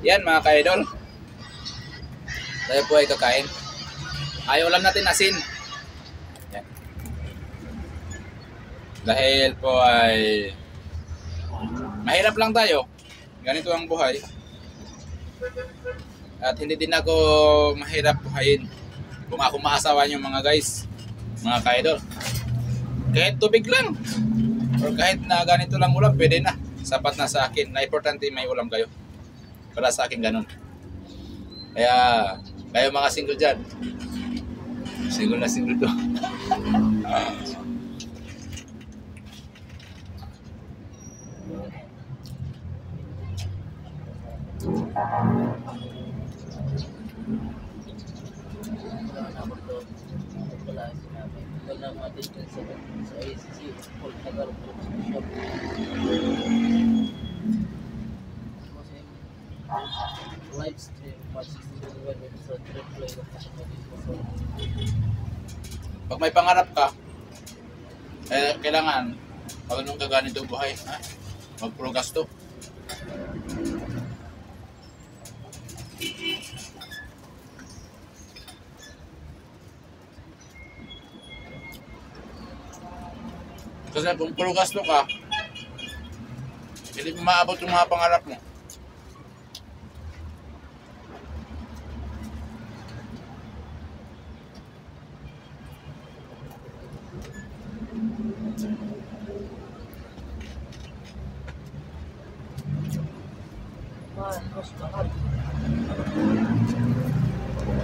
Yan mga ka-idol. Tayo po ay kakain. Ay ulam natin asin. Yan. Dahil po ay mahirap lang tayo. Ganito ang buhay. At hindi din ako mahirap buhayin. Kung ako maasawa nyo mga guys, mga ka-idol. Kahit tubig lang. Or kahit na ganito lang ulam, pwede na. Sapat na sa akin. Na importante may ulam kayo. Para sa akin ganun. Kaya, kayo mga single dyan. Single na single to. Sa ACC, full tagal shop. Live stream, match 61 sa replay ng Pag may pangarap ka, kailangan pag anong kaganito buhay, ha? Mag-pro gasto. Kasi kung pro gasto ka, hindi mo maabot yung mga pangarap mo. Mas lahat.